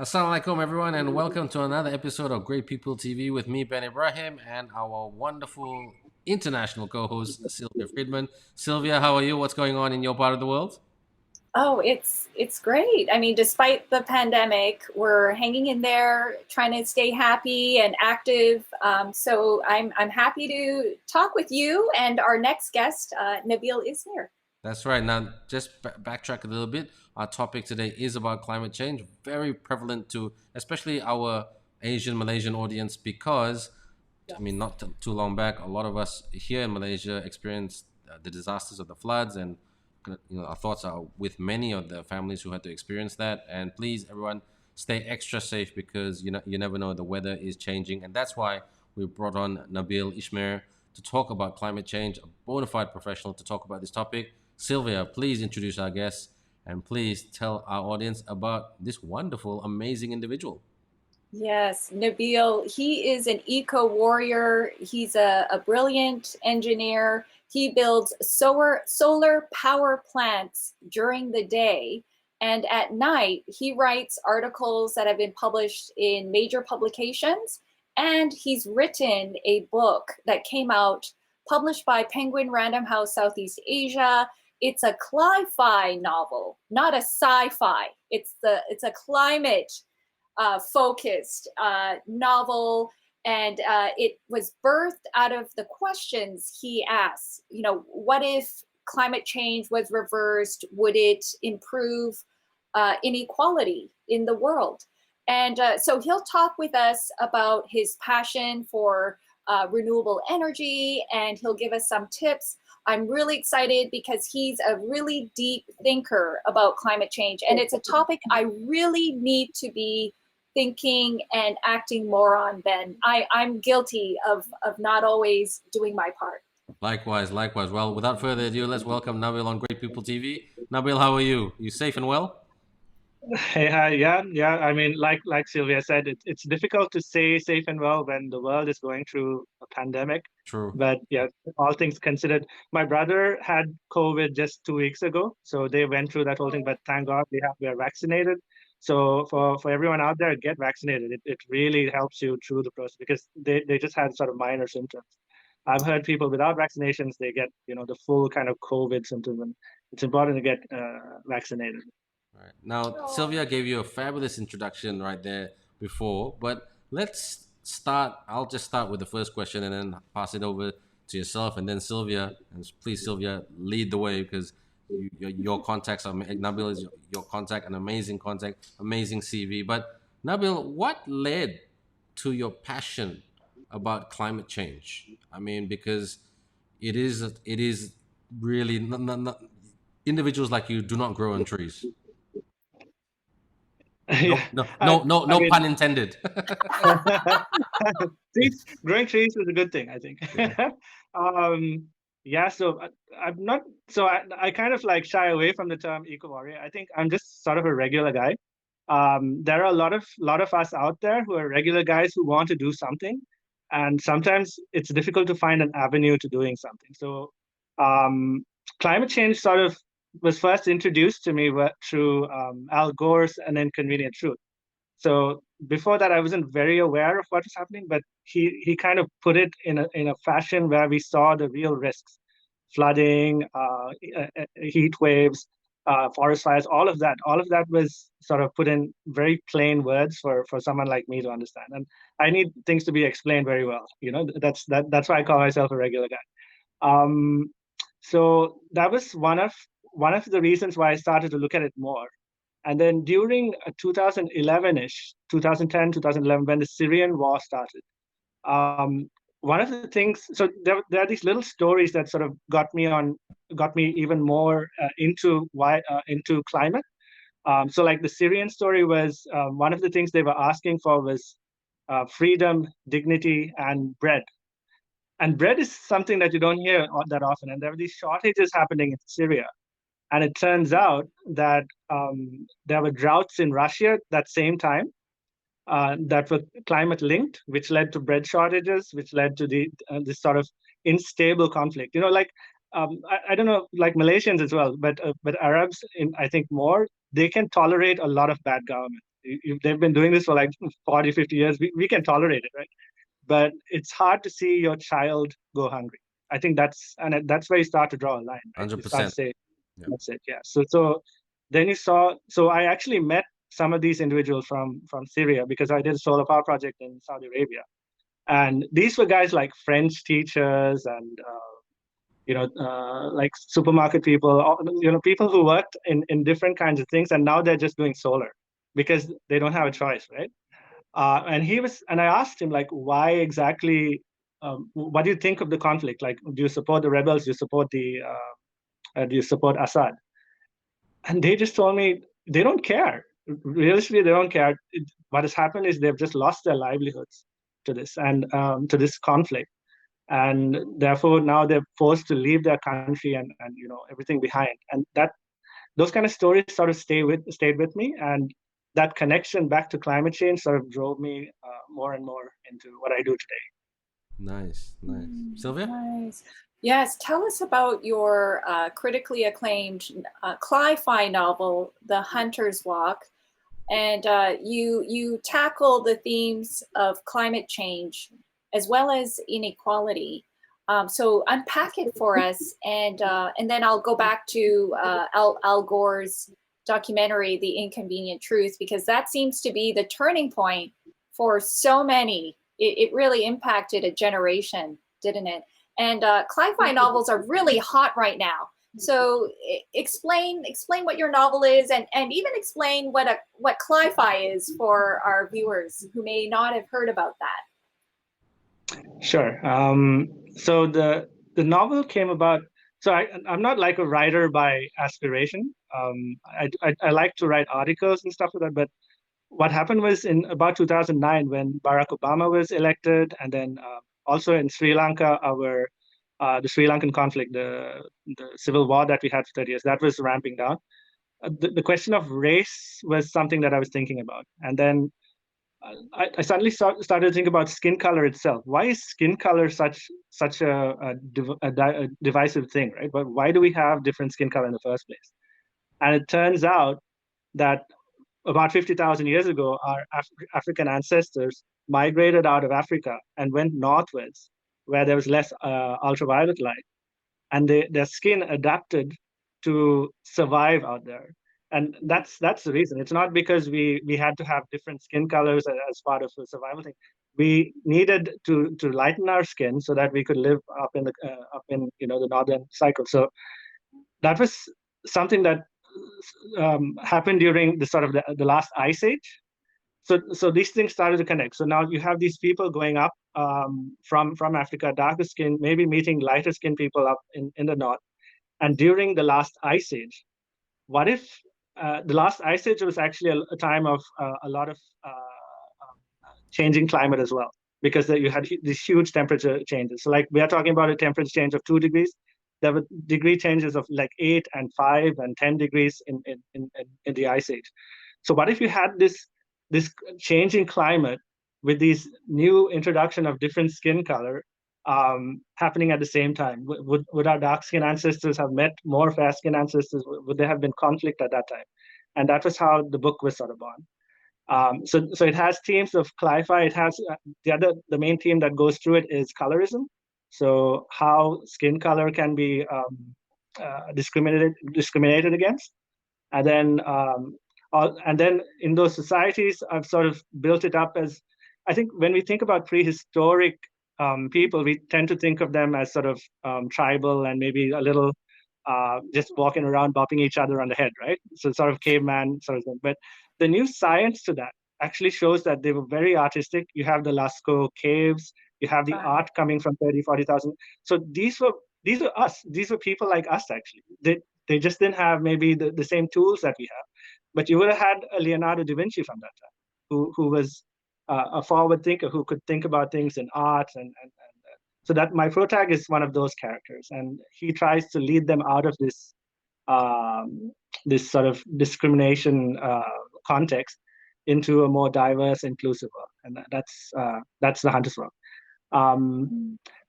Assalamualaikum everyone and welcome to another episode of Great People TV with me, Ben Ibrahim, and our wonderful international co-host, Sylvia Friedman. Sylvia, how are you? What's going on in your part of the world? Oh, it's great. I mean, despite the pandemic, we're hanging in there, trying to stay happy and active. So I'm happy to talk with you and our next guest, Nabeel Ismeer. That's right. Now, just backtrack a little bit. Our topic today is about climate change, very prevalent to especially our Asian Malaysian audience because, I mean, Yes. not too long back, a lot of us here in Malaysia experienced the disasters of the floods, and our thoughts are with many of the families who had to experience that. And please, everyone, stay extra safe because you never know, the weather is changing, and that's why we brought on Nabeel Ismeer to talk about climate change, a bona fide professional to talk about this topic. Sylvia, please introduce our guest and please tell our audience about this wonderful, amazing individual. Yes, Nabeel, he is an eco warrior. He's a brilliant engineer. He builds solar power plants during the day. And at night, he writes articles that have been published in major publications. And he's written a book that came out, published by Penguin Random House Southeast Asia. It's a Cli-fi novel, not a sci-fi. It's a climate focused novel, and it was birthed out of the questions he asked. You know, what if climate change was reversed? Would it improve inequality in the world? And so he'll talk with us about his passion for renewable energy, and he'll give us some tips. I'm really excited because he's a really deep thinker about climate change, and it's a topic I really need to be thinking and acting more on, Ben. I'm guilty of not always doing my part. Likewise, likewise. Well, without further ado, let's welcome Nabil on Great People TV. Nabil, how are you? You safe and well? Hey, hi, yeah. I mean, like Sylvia said, it's difficult to say safe and well when the world is going through a pandemic. True. But yeah, all things considered, my brother had COVID just 2 weeks ago, so they went through that whole thing. But thank God we are vaccinated. So for everyone out there, get vaccinated. It really helps you through the process because they just had sort of minor symptoms. I've heard people without vaccinations, they get the full kind of COVID symptom, and it's important to get vaccinated. Right. Now, Sylvia gave you a fabulous introduction right there before, but let's start. I'll just start with the first question and then pass it over to yourself and then Sylvia. And please, Sylvia, lead the way because your contacts are Nabil is your contact, an amazing contact, amazing CV. But Nabil, what led to your passion about climate change? I mean, because it is really individuals like you do not grow on trees. Yeah, No, no, no, no, I no mean, pun intended. growing trees is a good thing, I think. Yeah. um, yeah, so I'm not, so I kind of like shy away from the term eco warrior. I think I'm just sort of a regular guy. There are a lot of us out there who are regular guys who want to do something, and sometimes it's difficult to find an avenue to doing something. So, um, climate change sort of was first introduced to me through Al Gore's An Inconvenient Truth. So before that, I wasn't very aware of what was happening, but he kind of put it in a fashion where we saw the real risks: flooding, heat waves, forest fires, all of that was sort of put in very plain words for someone like me to understand. And I need things to be explained very well. That's why I call myself a regular guy. Um, so that was one of the reasons why I started to look at it more. And then during 2011-ish, 2010, 2011, when the Syrian war started, um, one of the things, so there are these little stories that sort of got me even more into climate. So like the Syrian story was one of the things they were asking for was freedom, dignity, and bread. And bread is something that you don't hear that often. And there were these shortages happening in Syria. And it turns out that there were droughts in Russia that same time that were climate linked, which led to bread shortages, which led to this sort of unstable conflict. Like I don't know, like Malaysians as well, but Arabs, I think more, they can tolerate a lot of bad government. They've been doing this for like 40, 50 years. We can tolerate it, right? But it's hard to see your child go hungry. I think that's where you start to draw a line, right? You start to 100%. say, Yeah. that's it, yeah. So then so I actually met some of these individuals from Syria because I did a solar power project in Saudi Arabia. And these were guys like French teachers and like supermarket people, people who worked in different kinds of things, and now they're just doing solar because they don't have a choice, right? And I asked him, like, why exactly? What do you think of the conflict? Like, do you support the rebels? Do you support Assad? And they just told me they don't care. Realistically, they don't care. What has happened is they've just lost their livelihoods to this and to this conflict, and therefore now they're forced to leave their country and everything behind. And those kind of stories sort of stayed with me, and that connection back to climate change sort of drove me more and more into what I do today. Nice. Sylvia? Nice. Yes, tell us about your critically acclaimed Cli-fi novel, The Hunter's Walk. And you tackle the themes of climate change as well as inequality. So unpack it for us, and then I'll go back to Al Gore's documentary, The Inconvenient Truth, because that seems to be the turning point for so many. It really impacted a generation, didn't it? And Cli-fi novels are really hot right now. So explain what your novel is, and even explain what Cli-fi is for our viewers who may not have heard about that. Sure. So the novel came about. So I'm not like a writer by aspiration. I like to write articles and stuff like that. But what happened was in about 2009 when Barack Obama was elected, and then also in Sri Lanka, the Sri Lankan conflict, the civil war that we had for 30 years, that was ramping down. The question of race was something that I was thinking about. And then I suddenly started to think about skin color itself. Why is skin color such a divisive thing, right? But why do we have different skin color in the first place? And it turns out that about 50,000 years ago, our African ancestors migrated out of Africa and went northwards, where there was less ultraviolet light, and their skin adapted to survive out there. And that's the reason. It's not because we had to have different skin colors as part of the survival thing. We needed to lighten our skin so that we could live up in the northern cycle. So that was something that happened during the sort of the last ice age. So these things started to connect. So now you have these people going up from Africa, darker skin, maybe meeting lighter skin people up in the north. And during the last ice age, what if the last ice age was actually a time of a lot of changing climate as well, because you had these huge temperature changes. So like we are talking about a temperature change of 2 degrees. There were degree changes of like 8 and 5 and 10 degrees in the ice age. So what if you had this changing climate with these new introduction of different skin color happening at the same time? Would our dark skin ancestors have met more fair skin ancestors? Would there have been conflict at that time? And that was how the book was sort of born. So it has themes of Cli-fi. It has the main theme that goes through it is colorism. So how skin color can be discriminated against, and then in those societies, I've sort of built it up as, I think when we think about prehistoric people, we tend to think of them as sort of tribal and maybe a little just walking around bopping each other on the head, right? So sort of caveman sort of thing. But the new science to that actually shows that they were very artistic. You have the Lascaux caves, you have the art coming from 30, 40,000. So these were us. These were people like us, actually. They just didn't have maybe the same tools that we have. But you would have had a Leonardo da Vinci from that time, who was a forward thinker, who could think about things in art. And so that my protag is one of those characters. And he tries to lead them out of this this sort of discrimination context into a more diverse, inclusive world. And that's the Hunter's Walk.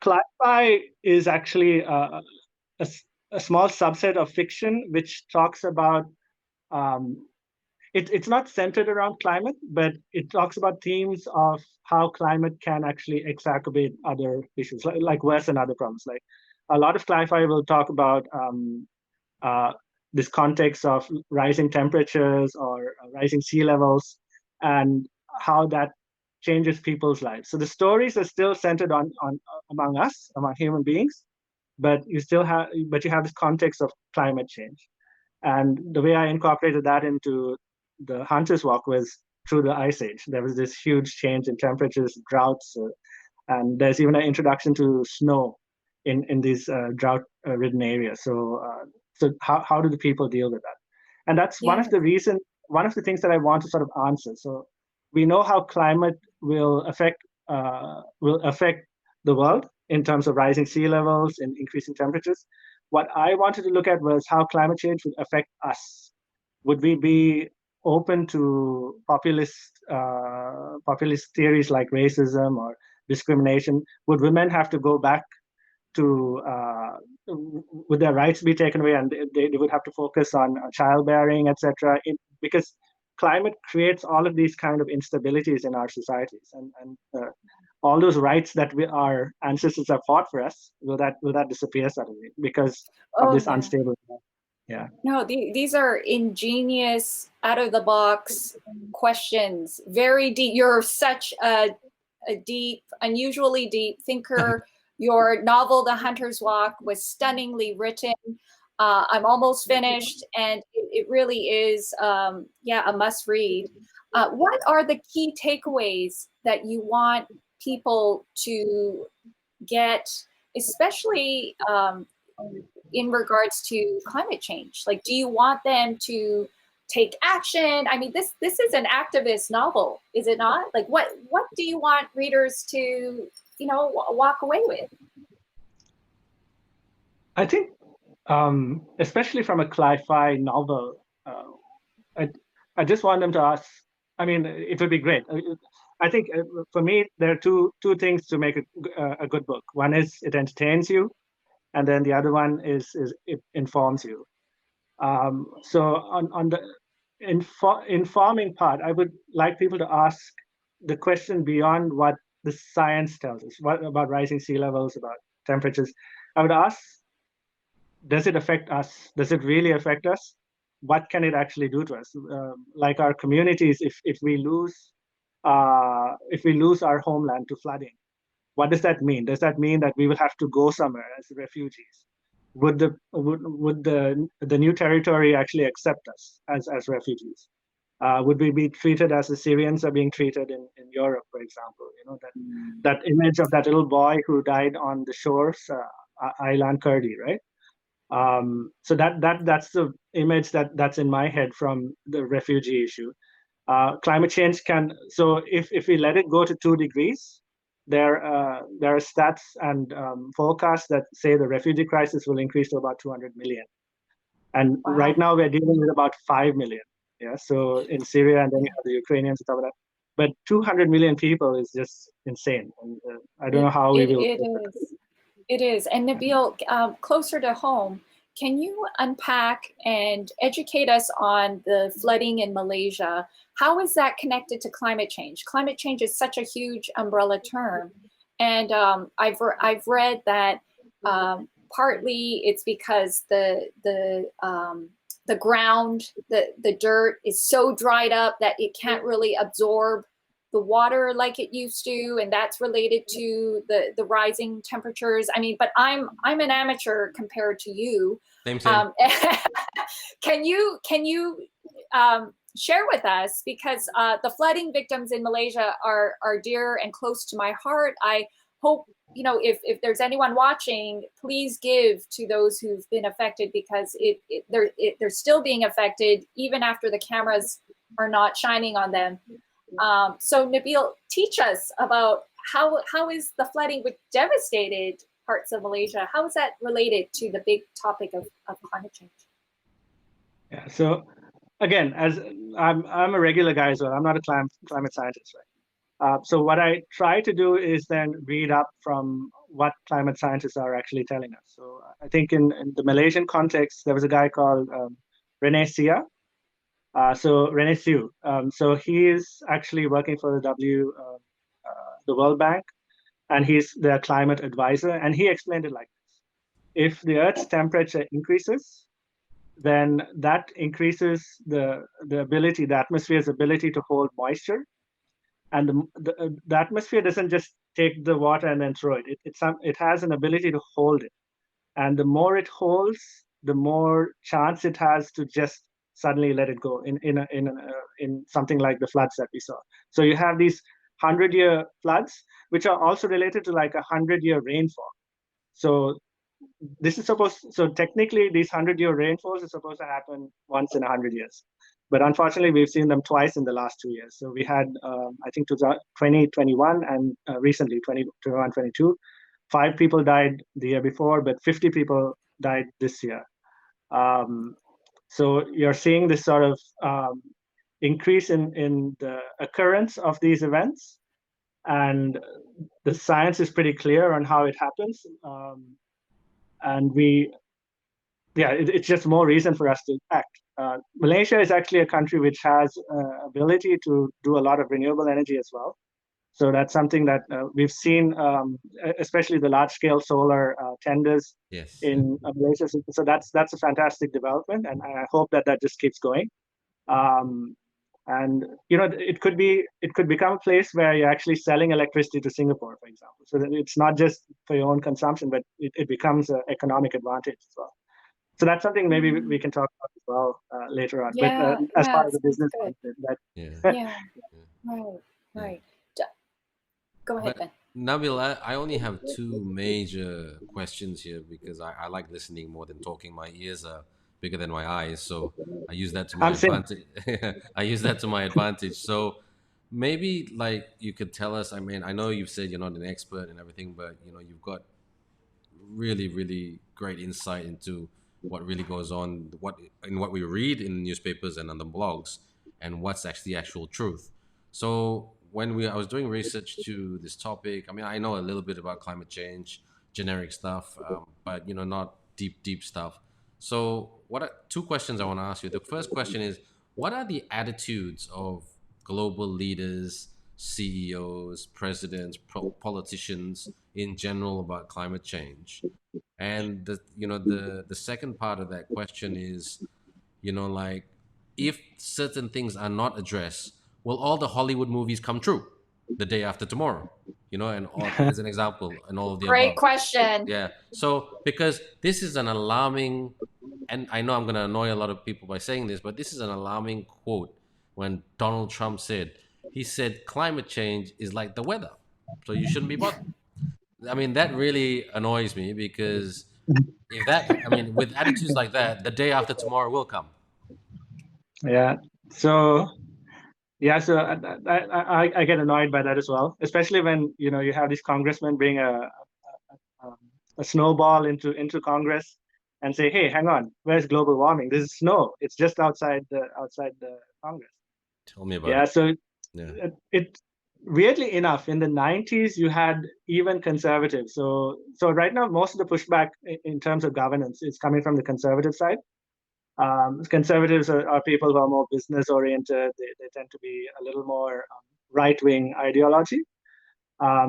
Cli-fi is actually a small subset of fiction which talks about it's not centered around climate, but it talks about themes of how climate can actually exacerbate other issues, like worsen other problems. Like a lot of Cli-fi will talk about uh, this context of rising temperatures or rising sea levels and how that changes people's lives. So the stories are still centered on among us, among human beings, but you have this context of climate change. And the way I incorporated that into the Hunter's Walk was through the Ice Age. There was this huge change in temperatures, droughts, and there's even an introduction to snow in these drought-ridden areas. So how do the people deal with that? And that's Yeah. one of the things that I want to sort of answer. So we know how climate will affect the world in terms of rising sea levels and increasing temperatures. What I wanted to look at was how climate change would affect us. Would we be open to populist theories like racism or discrimination? Would women have to go back to would their rights be taken away, and they would have to focus on childbearing, etc. Because climate creates all of these kind of instabilities in our societies, and all those rights that our ancestors have fought for us, will that disappear suddenly because of Oh, this yeah. unstable? Yeah. No, these are ingenious, out of the box questions. Very deep. You're such a deep, unusually deep thinker. Your novel, The Hunter's Walk, was stunningly written. I'm almost finished, and it really is, a must read. What are the key takeaways that you want people to get, especially in regards to climate change? Like, do you want them to take action? I mean, this is an activist novel, is it not? Like, what do you want readers to, walk away with? I think, especially from a Cli-fi novel, I just want them to ask. I mean, it would be great. I think for me, there are two things to make a good book. One is it entertains you, and then the other one is it informs you. So on the informing part, I would like people to ask the question beyond what the science tells us. What about rising sea levels, about temperatures? I would ask, does it affect us? Does it really affect us? What can it actually do to us? Like our communities, if we lose our homeland to flooding, what does that mean? Does that mean that we will have to go somewhere as refugees? Would the new territory actually accept us as refugees? Would we be treated as the Syrians are being treated in Europe, for example? That image of that little boy who died on the shores, Ilan Kurdi, right? So that's the image that's in my head from the refugee issue. Climate change so if we let it go to 2 degrees, there are stats and forecasts that say the refugee crisis will increase to about 200 million. And right now we're dealing with about 5 million. Yeah. So in Syria, and then you have the Ukrainians and stuff like that. But 200 million people is just insane. And I don't know how we will. It is. It is. And Nabeel, closer to home, can you unpack and educate us on the flooding in Malaysia? How is that connected to climate change? Climate change is such a huge umbrella term. And I've read that partly it's because the ground, the dirt is so dried up that it can't really absorb the water like it used to, and that's related to the rising temperatures. I mean, but I'm an amateur compared to you. Same. Can you share with us, because the flooding victims in Malaysia are dear and close to my heart. I hope, if there's anyone watching, please give to those who've been affected, because they're still being affected even after the cameras are not shining on them. So Nabeel, teach us about how is the flooding which devastated parts of Malaysia, how is that related to the big topic of climate change? Yeah. So again, as I'm a regular guy as well. I'm not a climate scientist, right? So what I try to do is then read up from what climate scientists are actually telling us. So I think in the Malaysian context, there was a guy called Rene Sia, So Rene Siu. So he is actually working for the World Bank, and he's their climate advisor. And he explained it like this: if the Earth's temperature increases, then that increases the ability, the atmosphere's ability to hold moisture. And the atmosphere doesn't just take the water and then throw it. It has an ability to hold it. And the more it holds, the more chance it has to just suddenly let it go in something like the floods that we saw. So you have these 100-year floods, which are also related to like 100-year rainfall. So so technically these 100-year rainfalls are supposed to happen once in 100 years. But unfortunately, we've seen them twice in the last 2 years. So we had, I think, 2021 and recently 2021, 22. 5 people died the year before, but 50 people died this year. So you're seeing this sort of increase in the occurrence of these events. And the science is pretty clear on how it happens. And it's just more reason for us to act. Malaysia is actually a country which has ability to do a lot of renewable energy as well. So that's something that we've seen, especially the large-scale solar tenders in Malaysia. So that's a fantastic development, and I hope that just keeps going. And it could become a place where you're actually selling electricity to Singapore, for example. So that it's not just for your own consumption, but it becomes an economic advantage as well. So that's something maybe we can talk about as well later on. Yeah, But as part of the business, right. Go ahead, Ben. Nabil, I only have 2 major questions here because I like listening more than talking. My ears are bigger than my eyes, so I use that to my advantage. I use that to my advantage. So maybe like you could tell us. I mean, I know you've said you're not an expert and everything, but you've got really, really great insight into what really goes on, what we read in newspapers and on the blogs, and what's actually the actual truth. So when I was doing research to this topic, I mean, I know a little bit about climate change, generic stuff, but not deep stuff. So, 2 questions I want to ask you? The first question is, what are the attitudes of global leaders, CEOs, presidents, politicians in general about climate change? And the second part of that question is, like, if certain things are not addressed, will all the Hollywood movies come true the day after tomorrow? And as an example, and all of the Great above. question. Yeah. So because this is an alarming, and I know I'm going to annoy a lot of people by saying this, but this is an alarming quote when Donald Trump he said climate change is like the weather, so you shouldn't be bothered. I mean, that really annoys me because with attitudes like that, the day after tomorrow will come. Yeah. So I get annoyed by that as well, especially when you have these congressmen bring a snowball into Congress and say, "Hey, hang on, where's global warming? This is snow. It's just outside the Congress." Tell me about it. So it weirdly enough, in the 90s, you had even conservatives. So right now, most of the pushback in terms of governance is coming from the conservative side. Conservatives are people who are more business oriented. They tend to be a little more right wing ideology.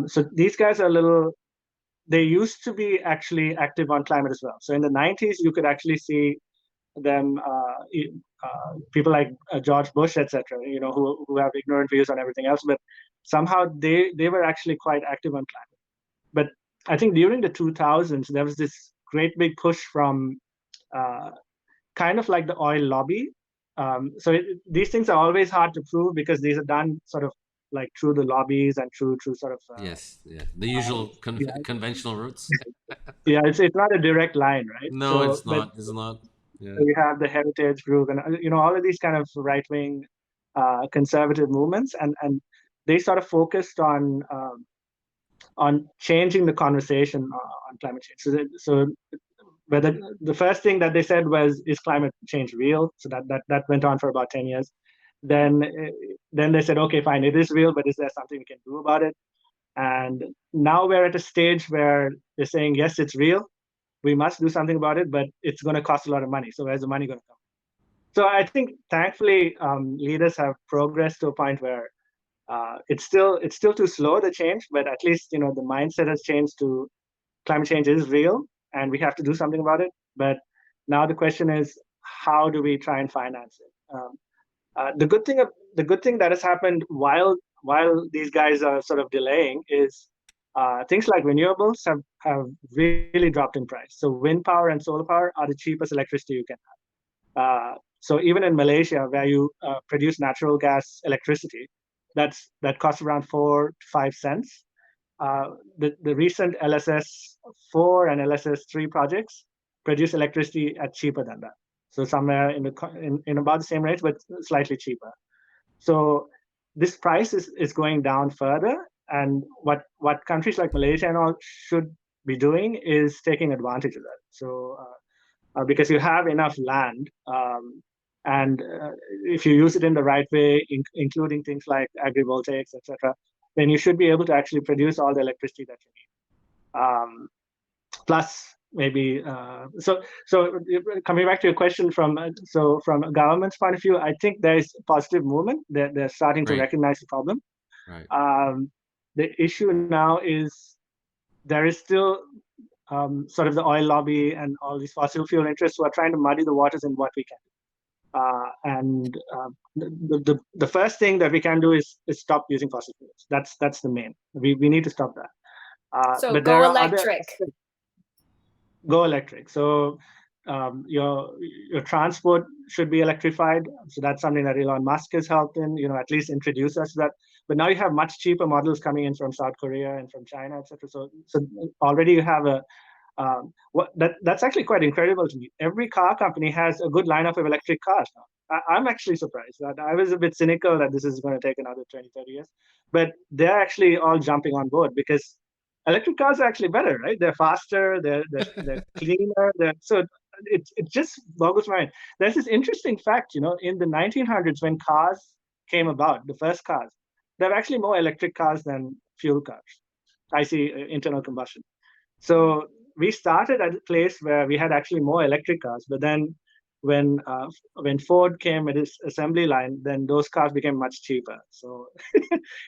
So these guys are they used to be actually active on climate as well. So in the 90s, you could actually see them, people like George Bush, etc., who have ignorant views on everything else, but somehow they were actually quite active on climate. But I think during the 2000s, there was this great big push from kind of like the oil lobby. These things are always hard to prove because these are done sort of like through the lobbies and through sort of the usual conventional routes. It's not a direct line, right? No, it's not. It's not. Yeah. So you have the Heritage Group and all of these kind of right wing conservative movements, and they sort of focused on changing the conversation on climate change. So whether the first thing that they said was, is climate change real? So that went on for about 10 years. Then they said, okay, fine, it is real, but is there something we can do about it? And now we're at a stage where they're saying, yes, it's real, we must do something about it, but it's going to cost a lot of money. So where's the money going to come? So I think thankfully leaders have progressed to a point where it's still too slow, the change, but at least the mindset has changed to climate change is real and we have to do something about it. But now the question is, how do we try and finance it? The good thing that has happened while these guys are sort of delaying is things like renewables have really dropped in price. So wind power and solar power are the cheapest electricity you can have. So even in Malaysia, where you produce natural gas electricity, that costs around 4 to 5 cents. The recent LSS4 and LSS3 projects produce electricity at cheaper than that. So somewhere in about the same range, but slightly cheaper. So this price is going down further. And what countries like Malaysia and all should be doing is taking advantage of that. So because you have enough land, and if you use it in the right way, including things like agrivoltaics, etc., then you should be able to actually produce all the electricity that you need. Plus, maybe so coming back to your question from a government's point of view, I think there is positive movement. They're starting to Right. recognize the problem. Right. The issue now is there is still sort of the oil lobby and all these fossil fuel interests who are trying to muddy the waters in what we can do. And the first thing that we can do is stop using fossil fuels. That's the main. We need to stop that. So but go there are electric. Go electric. So your transport should be electrified. So that's something that Elon Musk has helped in, at least introduce us to that. But now you have much cheaper models coming in from South Korea and from China, etc. So already you have that's actually quite incredible to me. Every car company has a good lineup of electric cars now. I'm actually surprised. That I was a bit cynical that this is going to take another 20, 30 years. But they're actually all jumping on board because electric cars are actually better, right? They're faster, they're cleaner. So it just boggles my mind. There's this interesting fact, in the 1900s when cars came about, the first cars, there were actually more electric cars than fuel cars. I see internal combustion. So we started at a place where we had actually more electric cars, but then when Ford came with its assembly line, then those cars became much cheaper. So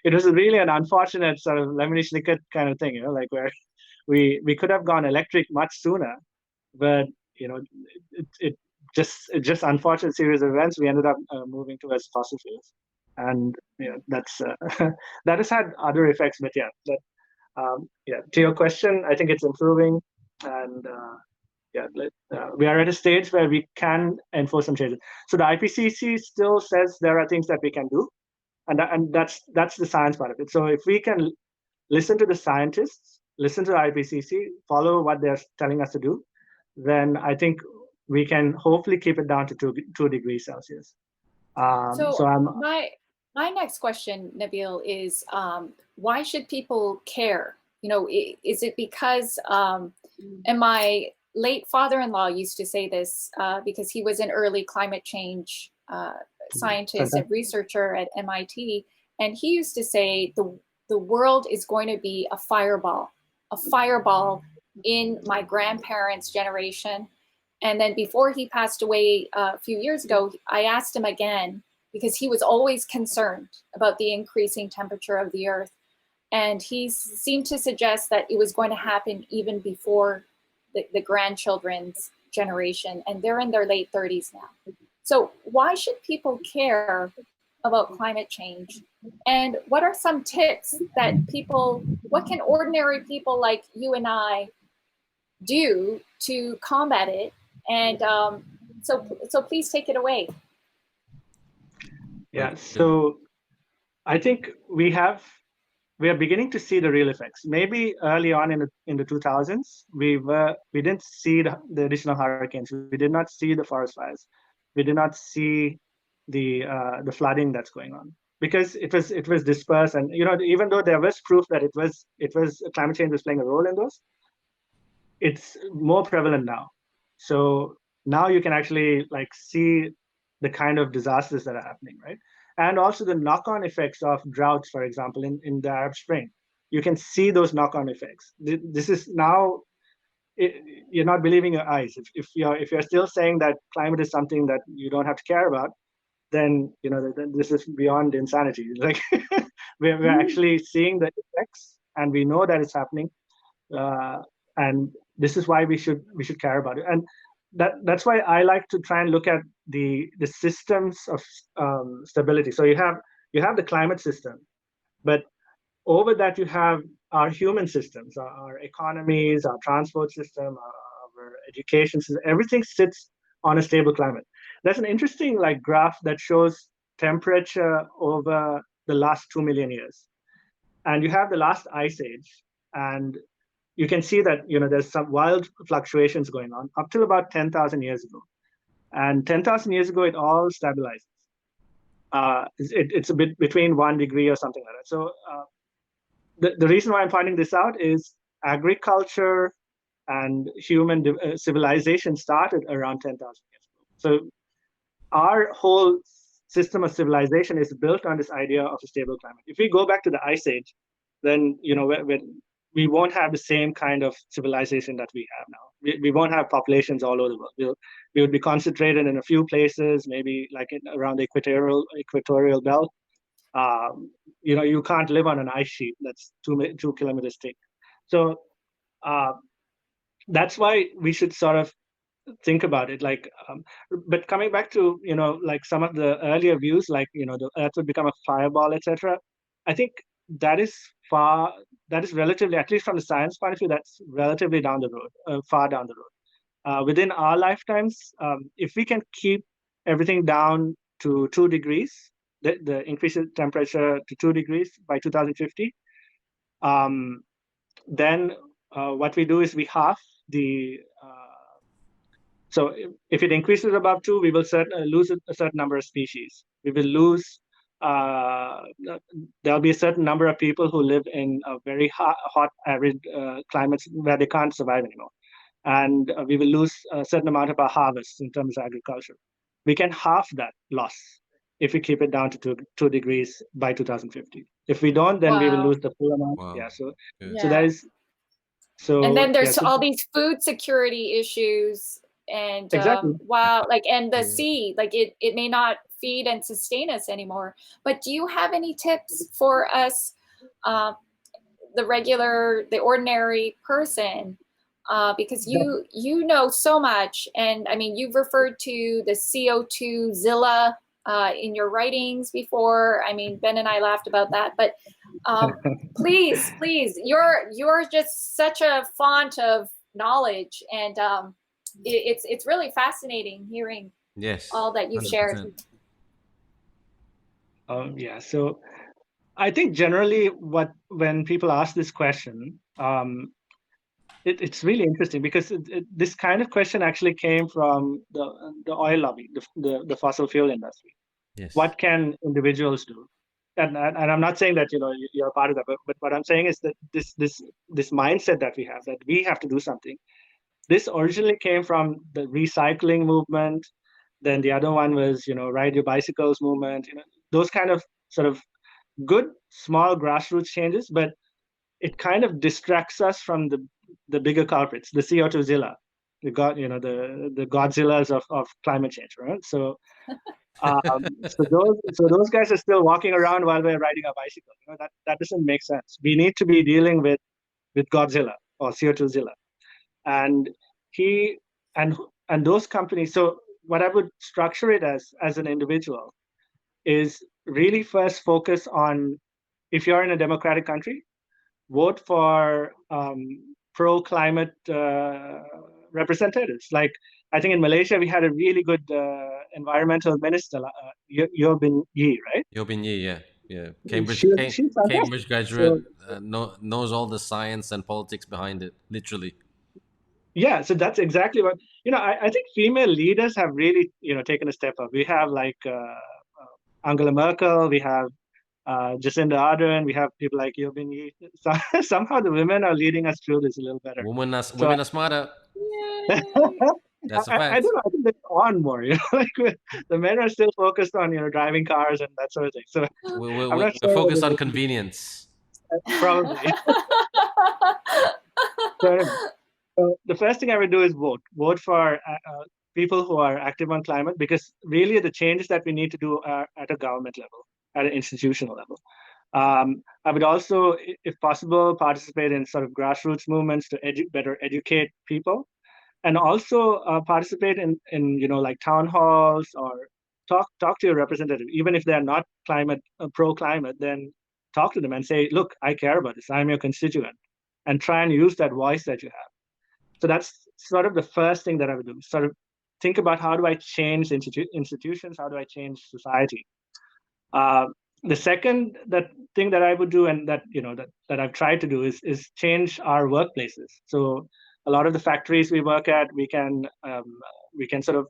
it was really an unfortunate sort of lemony snicket kind of thing, like where we could have gone electric much sooner, but it just unfortunate series of events. We ended up moving towards fossil fuels, and that's that has had other effects. But to your question, I think it's improving, and we are at a stage where we can enforce some changes. So the IPCC still says there are things that we can do, and that's the science part of it. So if we can listen to the scientists, listen to the IPCC, follow what they're telling us to do, then I think we can hopefully keep it down to 2 degrees Celsius. So my next question, Nabeel, is why should people care? Is it because, and my late father-in-law used to say this because he was an early climate change scientist and researcher at MIT, and he used to say the world is going to be a fireball in my grandparents' generation. And then before he passed away a few years ago, I asked him again, because he was always concerned about the increasing temperature of the earth. And he seemed to suggest that it was going to happen even before the grandchildren's generation. And they're in their late 30s now. So why should people care about climate change? And what are some tips that what can ordinary people like you and I do to combat it? And so please take it away. Yeah, so I think we are beginning to see the real effects. Maybe early on in the 2000s, we didn't see the additional hurricanes. We did not see the forest fires. We did not see the flooding that's going on because it was dispersed. And even though there was proof that it was climate change was playing a role in those, it's more prevalent now. So now you can actually see the kind of disasters that are happening, right? And also the knock-on effects of droughts, for example, in the Arab Spring. You can see those knock-on effects. This is now you're not believing your eyes. If you're still saying that climate is something that you don't have to care about, then this is beyond insanity. Like we're actually seeing the effects, and we know that it's happening, and this is why we should care about it. And that's why I like to try and look at the systems of stability. So you have the climate system, but over that you have our human systems, our economies, our transport system, our education system. Everything sits on a stable climate. There's an interesting graph that shows temperature over the last 2 million years, and you have the last ice age, and you can see that there's some wild fluctuations going on up till about 10,000 years ago, and 10,000 years ago it all stabilizes. It's a bit between 1 degree or something like that. So the reason why I'm finding this out is agriculture and human civilization started around 10,000 years ago. So our whole system of civilization is built on this idea of a stable climate. If we go back to the ice age, then we won't have the same kind of civilization that we have now. We won't have populations all over the world. We would be concentrated in a few places, maybe around the equatorial belt. You can't live on an ice sheet that's 2 kilometers thick. So that's why we should sort of think about it. But coming back to some of the earlier views, the Earth would become a fireball, etc. I think that is relatively, at least from the science point of view, that's relatively down the road, far down the road. Within our lifetimes, if we can keep everything down to 2 degrees, the increase in temperature to 2 degrees by 2050, then what we do is we halve the. So if it increases above 2, we will lose a certain number of species. We will lose. There'll be a certain number of people who live in a very hot, arid climates where they can't survive anymore, and we will lose a certain amount of our harvest in terms of agriculture. We can halve that loss if we keep it down to 2 degrees by 2050. If we don't, then we will lose the full amount. Wow. Yeah. So Yeah. that is. So and then there's all these food security issues, and exactly. And the sea, it may not feed and sustain us anymore. But do you have any tips for us, the ordinary person? Because you know so much, and I mean, you've referred to the CO2 Zilla in your writings before. I mean, Ben and I laughed about that, but please, you're just such a font of knowledge, and it's really fascinating hearing all that you've 100%. Shared. Yeah. So I think generally when people ask this question, it's really interesting because this kind of question actually came from the oil lobby, the fossil fuel industry. Yes. What can individuals do? And I'm not saying that you're a part of that, but what I'm saying is that this mindset that we have to do something. This originally came from the recycling movement. Then the other one was ride your bicycles movement. Those kind of sort of good small grassroots changes, but it kind of distracts us from the bigger culprits, the CO2 Zilla, the Godzillas of climate change, right? So so those guys are still walking around while we're riding our bicycle. That doesn't make sense. We need to be dealing with Godzilla or CO2 Zilla, and those companies. So what I would structure it as an individual is really first focus on, if you're in a democratic country, vote for pro-climate representatives. Like I think in Malaysia we had a really good environmental minister, Yeo Bin Yi, right? Yeo Bin Yi, yeah. Cambridge graduate, knows all the science and politics behind it, literally. Yeah, so that's exactly what I think female leaders have really taken a step up. We have Angela Merkel, we have Jacinda Ardern, we have people like Yeo Bin Yi. So, somehow the women are leading us through this a little better. Women are smarter. That's a fact. I don't know. I think they're on more. The men are still focused on driving cars and that sort of thing. So we're focused on convenience. Probably. The first thing I would do is vote. Vote for people who are active on climate, because really the changes that we need to do are at a government level, at an institutional level. I would also, if possible, participate in sort of grassroots movements to better educate people, and also participate in like town halls, or talk to your representative, even if they're not climate pro climate. Then talk to them and say, look, I care about this. I'm your constituent, and try and use that voice that you have. So that's sort of the first thing that I would do. Sort of think about, how do I change institutions? How do I change society? Uh, the second thing that I would do, and that I've tried to do, is change our workplaces. So a lot of the factories we work at, we can sort of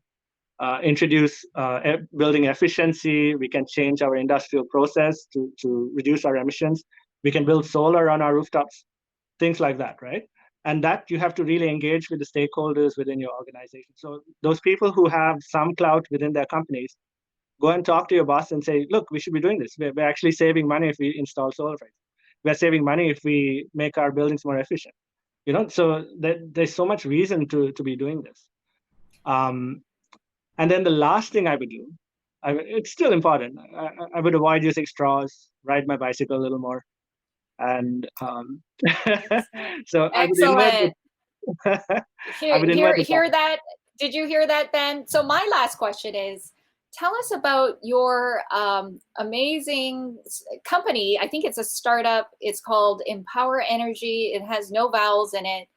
introduce building efficiency. We can change our industrial process to reduce our emissions. We can build solar on our rooftops, things like that, right? And that you have to really engage with the stakeholders within your organization. So those people who have some clout within their companies, go and talk to your boss and say, look, we should be doing this. We're actually saving money if we install solar panels. We're saving money if we make our buildings more efficient. So there's so much reason to be doing this. And then the last thing I would do, it's still important. I would avoid using straws, ride my bicycle a little more. And so I would invert Hear that? Did you hear that, Ben? So my last question is, tell us about your amazing company. I think it's a startup. It's called MPWRNRGY. It has no vowels in it.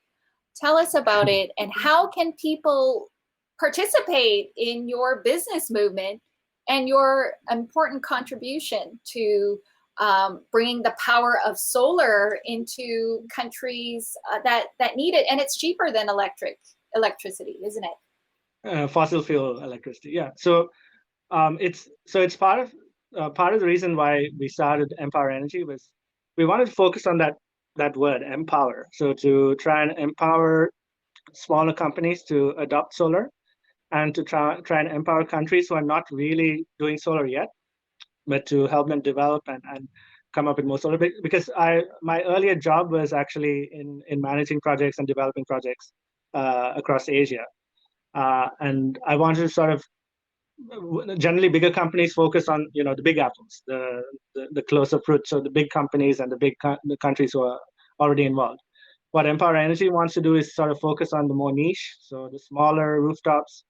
Tell us about it, and how can people participate in your business movement and your important contribution to bringing the power of solar into countries that need it. And it's cheaper than electricity, isn't it? Fossil fuel electricity, yeah. So it's part of the reason why we started MPWRNRGY was we wanted to focus on that word, empower. So to try and empower smaller companies to adopt solar, and to try and empower countries who are not really doing solar yet, but to help them develop and come up with more solar. Because my earlier job was actually in managing projects and developing projects across Asia, and I wanted to sort of, generally bigger companies focus on the big apples, the closer fruit, so the big companies and the countries who are already involved. What MPWRNRGY wants to do is sort of focus on the more niche, so the smaller rooftops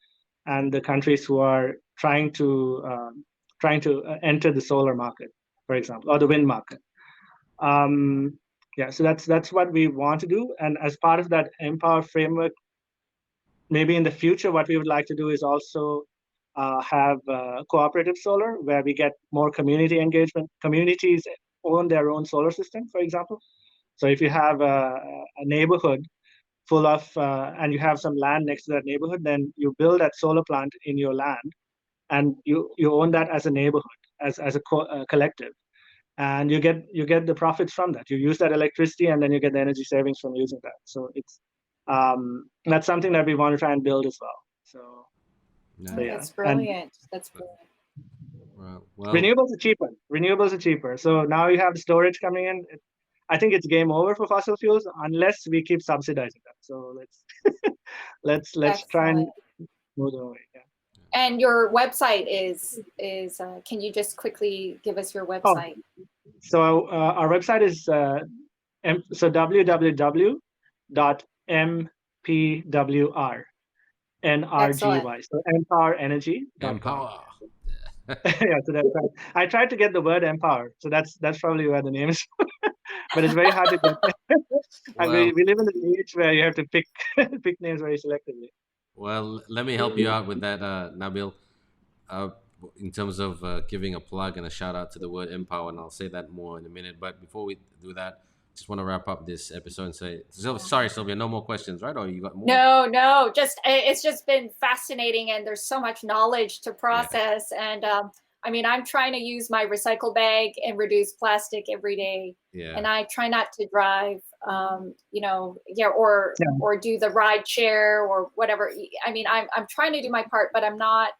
and the countries who are trying to enter the solar market, for example, or the wind market. So that's what we want to do. And as part of that Empower framework, maybe in the future, what we would like to do is also have cooperative solar, where we get more community engagement. Communities own their own solar system, for example. So if you have a neighborhood full of, and you have some land next to that neighborhood, then you build that solar plant in your land, and you own that as a neighborhood, as a collective, and you get the profits from that. You use that electricity, and then you get the energy savings from using that. So it's that's something that we want to try and build as well. So, yeah, that's brilliant. That's brilliant. Well, renewables are cheaper. So now you have the storage coming in. I think it's game over for fossil fuels unless we keep subsidizing them. So let's try and move away. Yeah. And your website is can you just quickly give us your website? So our website is www.mpwrnrgy. So MPWRNRGY. Empower. Yeah, so that's right. I tried to get the word empower, so that's probably where the name is. But it's very hard to get. And we live in an age where you have to pick names very selectively. Well, let me help you out with that, Nabeel. In terms of giving a plug and a shout out to the word empower, and I'll say that more in a minute. But before we do that, just want to wrap up this episode and say, sorry, Sylvia, no more questions, right? Or you got more? No, it's just been fascinating, and there's so much knowledge to process. Yeah. And I mean, I'm trying to use my recycle bag and reduce plastic every day. Yeah. And I try not to drive, or do the ride share or whatever. I mean, I'm trying to do my part, but I'm not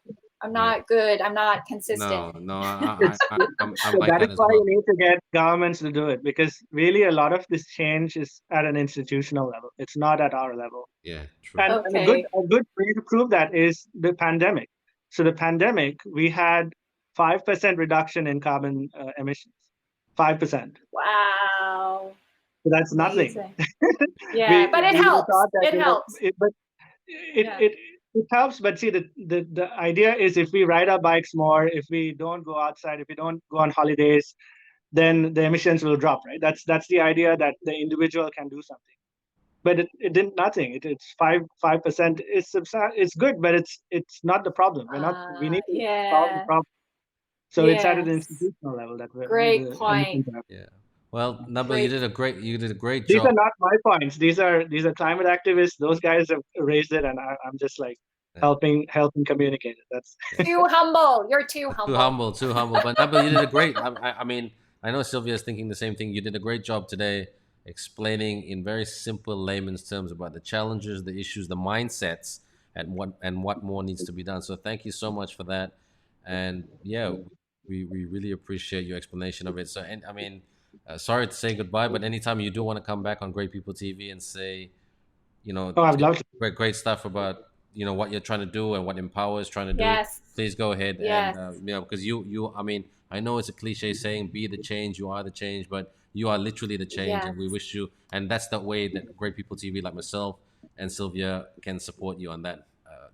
I'm not good. I'm not consistent. No, I'm So like that is that as why well. you need to get governments to do it, because really a lot of this change is at an institutional level. It's not at our level. Yeah, true. And Okay. a good way to prove that is the pandemic. So the pandemic, we had 5% reduction in carbon emissions. 5%. Wow. So that's nothing. Amazing. Yeah, but it We were helps. thought that, It helps. but Yeah. it helps. But see, the idea is, if we ride our bikes more, if we don't go outside, if we don't go on holidays, then the emissions will drop, right? That's the idea, that the individual can do something. But it did nothing. It's 5%. It's good, but it's not the problem. We need to solve the Yeah. problem. So it's at an Yes. institutional level that Great the point. emissions are. Yeah. Well, Nabil, Great. you did a great These job. are not my points. These are climate activists. Those guys have raised it, and I'm just like Yeah. helping communicate it. That's Too humble. You're too humble. Too humble. But Nabil, you did a great. I mean, I know Sylvia is thinking the same thing. You did a great job today, explaining in very simple layman's terms about the challenges, the issues, the mindsets, and what more needs to be done. So thank you so much for that. And yeah, we really appreciate your explanation of it. So, and I mean, sorry to say goodbye, but anytime you do want to come back on Great People TV and say, oh, I'd love to. great stuff about what you're trying to do and what Empower is trying to do, Yes. please go ahead. Yes. And because you I mean, I know it's a cliche saying, be the change, you are the change, but you are literally the change. Yes. And we wish you, and that's the way that Great People TV like myself and Sylvia can support you on that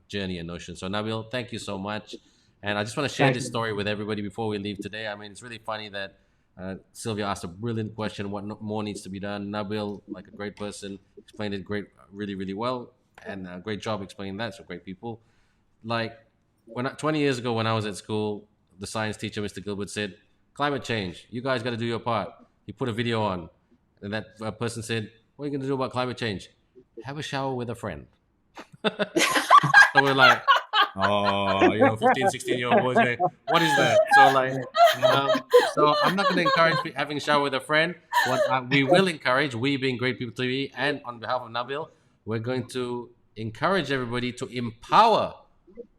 journey and notion. So Nabil, thank you so much. And I just want to share this story with everybody before we leave today. I mean, it's really funny that Sylvia asked a brilliant question: what more needs to be done? Nabil, like a great person, explained it really well, and a great job explaining that. So great people. Like 20 years ago when I was at school, the science teacher, Mr. Gilbert, said, "Climate change. You guys got to do your part." He put a video on, and that person said, "What are you going to do about climate change? Have a shower with a friend." So we're like, oh, 15, 16-year-old boys going, what is that? So like, so I'm not going to encourage having a shower with a friend. What we will encourage, we being Great People TV, and on behalf of Nabil, we're going to encourage everybody to empower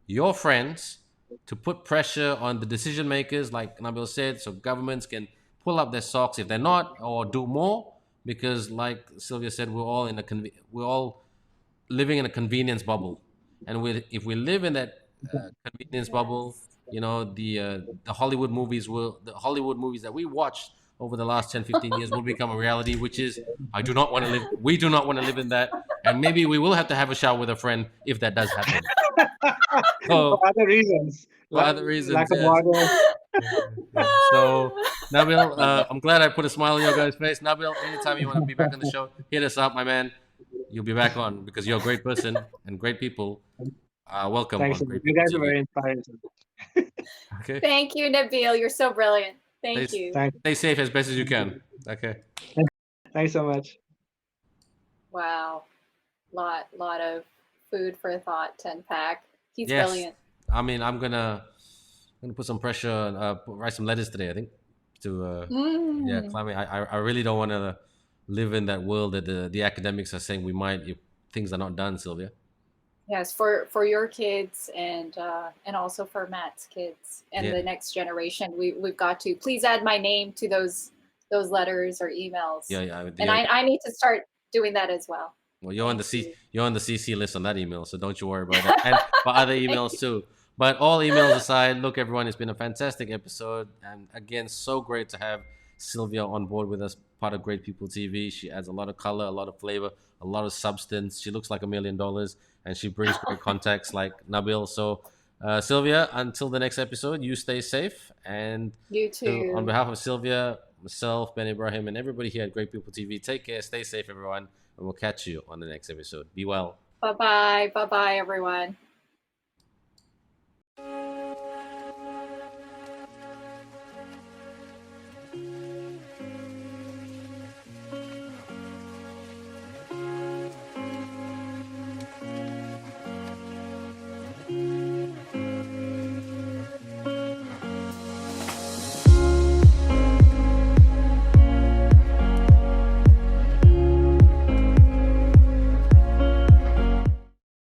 your friends to put pressure on the decision makers, like Nabil said, so governments can pull up their socks if they're not, or do more, because like Sylvia said, we're all living in a convenience bubble, and if we live in that convenience bubble, the Hollywood movies that we watched over the last 10-15 years will become a reality, which is we do not want to live in that, and maybe we will have to have a shower with a friend if that does happen. So, for other reasons. Lack of water. So Nabil, I'm glad I put a smile on your guys' face. Nabil, anytime you want to be back on the show, hit us up, my man. You'll be back on, because you're a great person and great people. Welcome. Thanks. You guys are very inspiring. Okay. Thank you, Nabeel. You're so brilliant. Thank you. Stay safe as best as you can. Okay. Thanks so much. Wow. Lot of food for thought to unpack. He's brilliant. I mean, I'm gonna put some pressure, write some letters today, I think, to climate. I really don't want to live in that world that the academics are saying we might if things are not done, Sylvia. Yes, for your kids and also for Matt's kids and the next generation. We've got to please add my name to those letters or emails. Yeah. And I need to start doing that as well. Well, you're on the CC list on that email, so don't you worry about that. And for other emails too. But all emails aside, look, everyone, it's been a fantastic episode, and again, so great to have Sylvia on board with us, part of Great People TV. She adds a lot of color, a lot of flavor, a lot of substance. She looks like $1 million, and she brings great contacts like Nabil. So, Sylvia, until the next episode, you stay safe. And you too. On behalf of Sylvia, myself, Ben Ibrahim, and everybody here at Great People TV, take care, stay safe, everyone, and we'll catch you on the next episode. Be well. Bye-bye. Bye-bye, everyone.